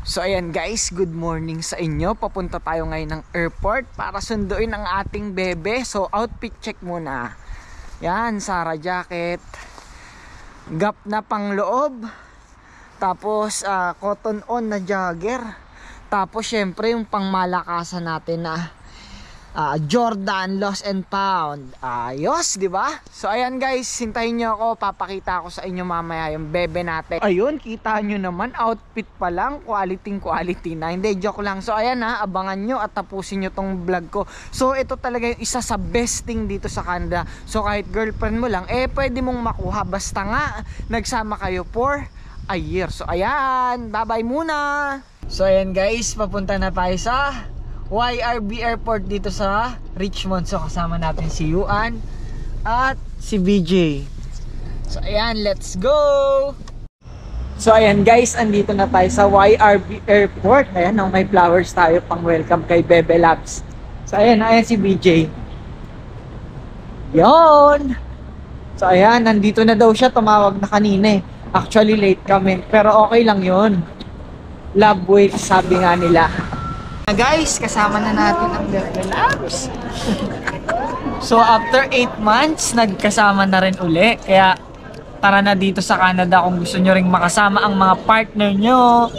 So ayan guys, good morning sa inyo. Papunta tayo ngayon ng airport para sunduin ang ating bebe. So outfit check muna. Yan, Sara jacket, gap na pang loob, tapos cotton on na jogger, tapos syempre yung pang malakasan natin na Jordan Lost and Found. Ayos, di ba? So ayan guys, hintayin nyo ako, papakita ko sa inyo mamaya yung bebe natin. Ayun, kita nyo naman, outfit pa lang, quality na. Hindi, joke lang. So ayan ha, abangan nyo at tapusin nyo tong vlog ko. So ito talaga yung isa sa best thing dito sa Canada. So kahit girlfriend mo lang, pwede mong makuha basta nga nagsama kayo for a year. So ayan, bye bye muna. So ayan guys, papunta na tayo sa YRB Airport dito sa Richmond. So kasama natin si Yuan at si BJ. So ayan, let's go. So ayan guys, andito na tayo sa YRB Airport. Ayan, may flowers tayo pang welcome kay Bebe Labs. So ayan si BJ. Yon. So ayan, nandito na daw siya, tumawag na kanina. Actually late kami, pero okay lang yon. Love waits, sabi nga nila. Guys, kasama na natin ang Bebe Labs. So after 8 months, nagkasama na rin uli. Kaya tara na dito sa Canada kung gusto nyo ring makasama ang mga partner nyo.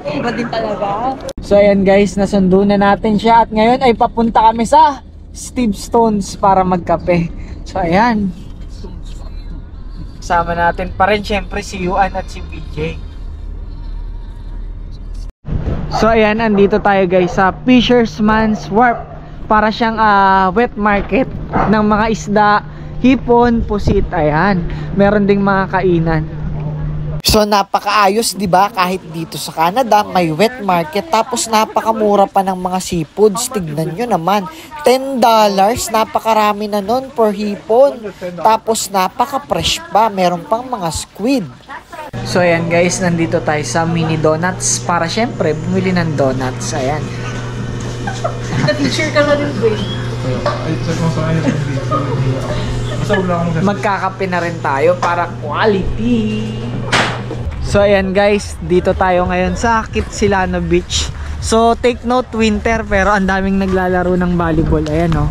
Iba din talaga. So ayan guys, nasundo na natin siya. At ngayon ay papunta kami sa Steve Stones para magkape. So ayan, kasama natin pa rin syempre si Yuan at si BJ. So ayan, andito tayo guys sa Fisherman's Wharf. Para siyang wet market ng mga isda, hipon, pusit. Ayan, meron ding mga kainan. So napakaayos, 'di ba? Kahit dito sa Canada may wet market, tapos napakamura pa ng mga seafoods. Tignan nyo naman, $10, napakarami na nun per hipon. Tapos napaka-fresh pa, meron pang mga squid. So ayan guys, nandito tayo sa mini donuts para syempre bumili ng donuts. Ayan. Na-feature ka na rin ba? Magkakape na rin tayo para quality. So ayan guys, dito tayo ngayon sa Kitsilano Beach. So take note, winter pero ang daming naglalaro ng volleyball. Ayan o.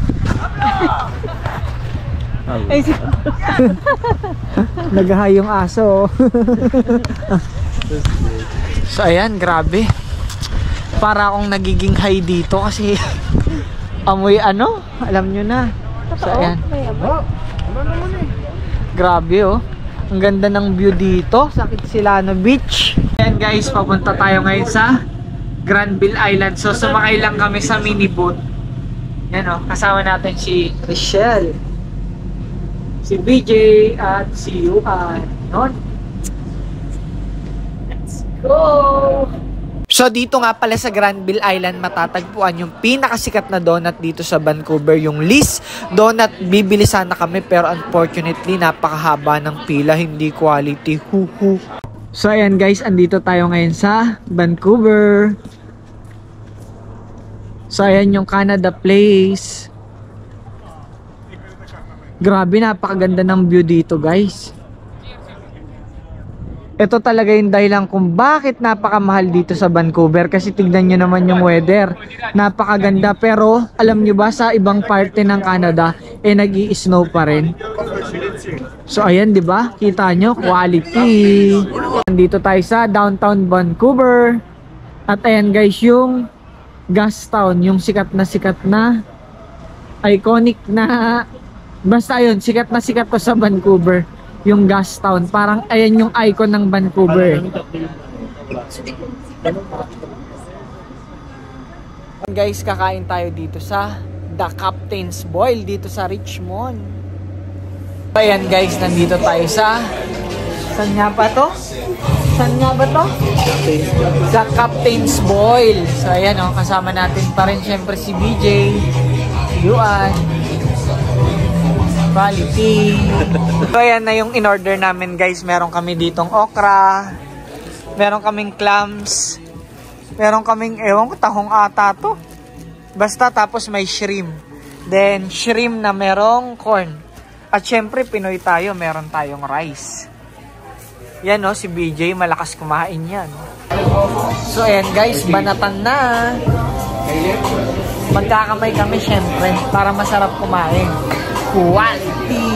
Nagahay yung aso. So ayan, grabe. Para akong nagiging high dito kasi amoy alam nyo na. So ayan, grabe oh. Ang ganda ng view dito sa Kitsilano Beach. Ayan guys, papunta tayo ngayon sa Granville Island. So sumakay lang kami sa mini boat. Yan oh, kasama natin si Michelle, si BJ at si Yuan. Let's go! So dito nga pala sa Granville Island matatagpuan yung pinakasikat na donut dito sa Vancouver, yung Liz Donut. Bibili sana kami pero unfortunately napakahaba ng pila, hindi quality. So ayan guys, andito tayo ngayon sa Vancouver. So ayan yung Canada Place. Grabe, napakaganda ng view dito guys. Ito talaga yung dahilan kung bakit napakamahal dito sa Vancouver. Kasi tignan nyo naman yung weather, napakaganda. Pero alam nyo ba, sa ibang parte ng Canada nag-i-snow pa rin. So ayan, di ba? Kita nyo, quality. Nandito tayo sa downtown Vancouver. At ayan guys, yung Gastown, yung sikat na iconic na, basta yun, sikat to sa Vancouver. Yung Gastown, parang ayan yung icon ng Vancouver. Guys, kakain tayo dito sa The Captain's Boil dito sa Richmond. Ayan guys, nandito tayo sa saan nga ba to? The Captain's Boil. So ayan oh, kasama natin pa rin syempre si BJ, si Yuan. Quality. So ayan na yung in-order namin guys. Meron kami ditong okra, meron kaming clams, meron kaming ewan ko, tahong ata to. Basta, tapos may shrimp. Then shrimp na merong corn. At syempre Pinoy tayo, meron tayong rice. Yan si BJ, malakas kumain yan. So ayan guys, banatan na. Magkakamay kami syempre para masarap kumain. Quality!